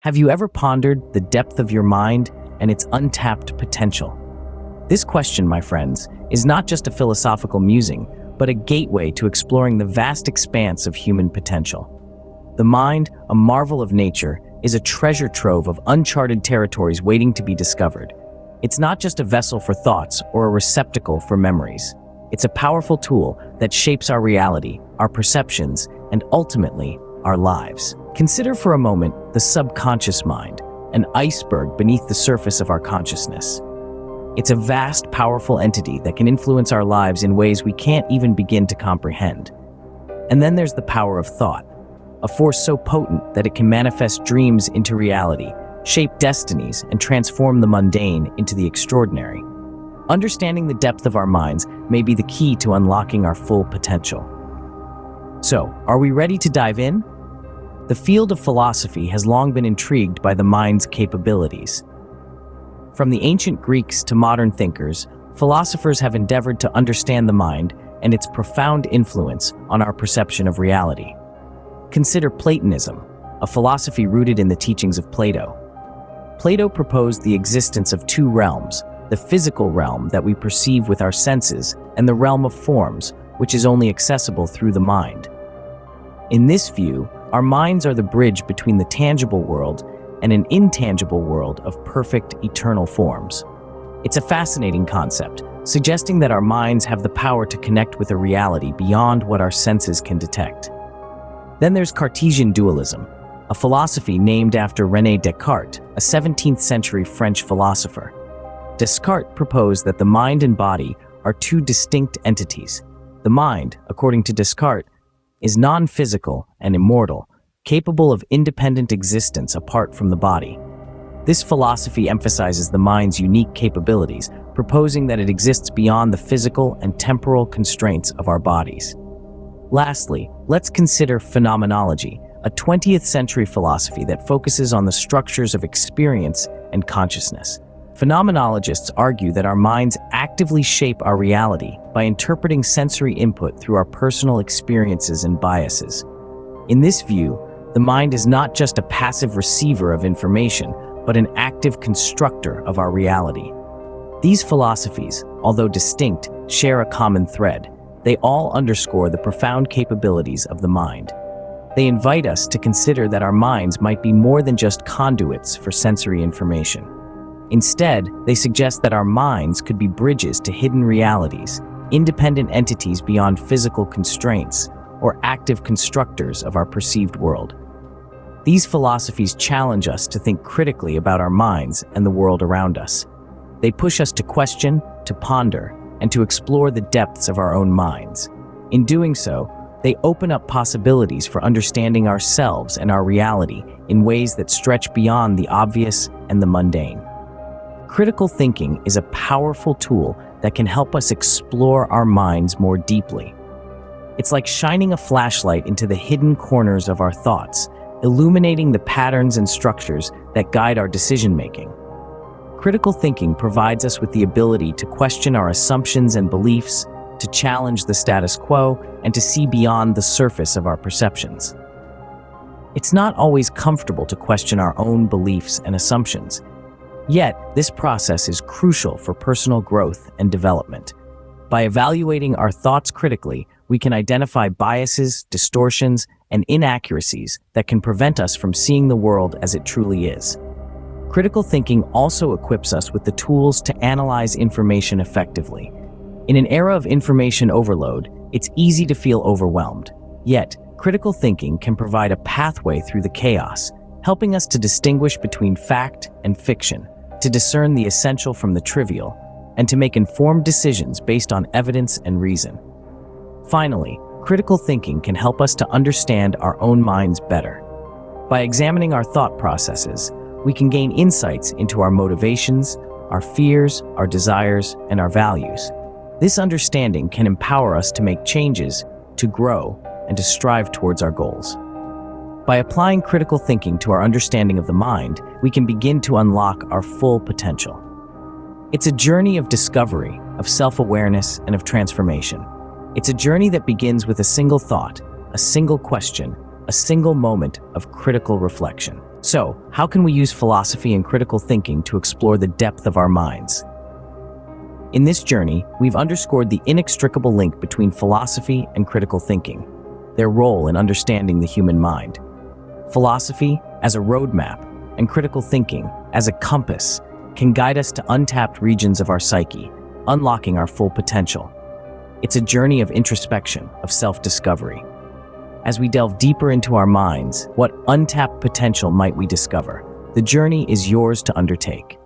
Have you ever pondered the depth of your mind and its untapped potential? This question, my friends, is not just a philosophical musing, but a gateway to exploring the vast expanse of human potential. The mind, a marvel of nature, is a treasure trove of uncharted territories waiting to be discovered. It's not just a vessel for thoughts or a receptacle for memories. It's a powerful tool that shapes our reality, our perceptions, and ultimately, our lives. Consider for a moment the subconscious mind, an iceberg beneath the surface of our consciousness. It's a vast, powerful entity that can influence our lives in ways we can't even begin to comprehend. And then there's the power of thought, a force so potent that it can manifest dreams into reality, shape destinies, and transform the mundane into the extraordinary. Understanding the depth of our minds may be the key to unlocking our full potential. So, are we ready to dive in? The field of philosophy has long been intrigued by the mind's capabilities. From the ancient Greeks to modern thinkers, philosophers have endeavored to understand the mind and its profound influence on our perception of reality. Consider Platonism, a philosophy rooted in the teachings of Plato. Plato proposed the existence of two realms, the physical realm that we perceive with our senses, and the realm of forms, which is only accessible through the mind. In this view, our minds are the bridge between the tangible world and an intangible world of perfect, eternal forms. It's a fascinating concept, suggesting that our minds have the power to connect with a reality beyond what our senses can detect. Then there's Cartesian dualism, a philosophy named after René Descartes, a 17th century French philosopher. Descartes proposed that the mind and body are two distinct entities. The mind, according to Descartes, is non-physical and immortal, capable of independent existence apart from the body. This philosophy emphasizes the mind's unique capabilities, proposing that it exists beyond the physical and temporal constraints of our bodies. Lastly, let's consider phenomenology, a 20th century philosophy that focuses on the structures of experience and consciousness. Phenomenologists argue that our minds actively shape our reality by interpreting sensory input through our personal experiences and biases. In this view, the mind is not just a passive receiver of information, but an active constructor of our reality. These philosophies, although distinct, share a common thread. They all underscore the profound capabilities of the mind. They invite us to consider that our minds might be more than just conduits for sensory information. Instead, they suggest that our minds could be bridges to hidden realities, independent entities beyond physical constraints, or active constructors of our perceived world. These philosophies challenge us to think critically about our minds and the world around us. They push us to question, to ponder, and to explore the depths of our own minds. In doing so, they open up possibilities for understanding ourselves and our reality in ways that stretch beyond the obvious and the mundane. Critical thinking is a powerful tool that can help us explore our minds more deeply. It's like shining a flashlight into the hidden corners of our thoughts, illuminating the patterns and structures that guide our decision-making. Critical thinking provides us with the ability to question our assumptions and beliefs, to challenge the status quo, and to see beyond the surface of our perceptions. It's not always comfortable to question our own beliefs and assumptions. Yet, this process is crucial for personal growth and development. By evaluating our thoughts critically, we can identify biases, distortions, and inaccuracies that can prevent us from seeing the world as it truly is. Critical thinking also equips us with the tools to analyze information effectively. In an era of information overload, it's easy to feel overwhelmed. Yet, critical thinking can provide a pathway through the chaos, helping us to distinguish between fact and fiction, to discern the essential from the trivial, and to make informed decisions based on evidence and reason. Finally, critical thinking can help us to understand our own minds better. By examining our thought processes, we can gain insights into our motivations, our fears, our desires, and our values. This understanding can empower us to make changes, to grow, and to strive towards our goals. By applying critical thinking to our understanding of the mind, we can begin to unlock our full potential. It's a journey of discovery, of self-awareness, and of transformation. It's a journey that begins with a single thought, a single question, a single moment of critical reflection. So, how can we use philosophy and critical thinking to explore the depth of our minds? In this journey, we've underscored the inextricable link between philosophy and critical thinking, their role in understanding the human mind. Philosophy, as a roadmap, and critical thinking, as a compass, can guide us to untapped regions of our psyche, unlocking our full potential. It's a journey of introspection, of self-discovery. As we delve deeper into our minds, what untapped potential might we discover? The journey is yours to undertake.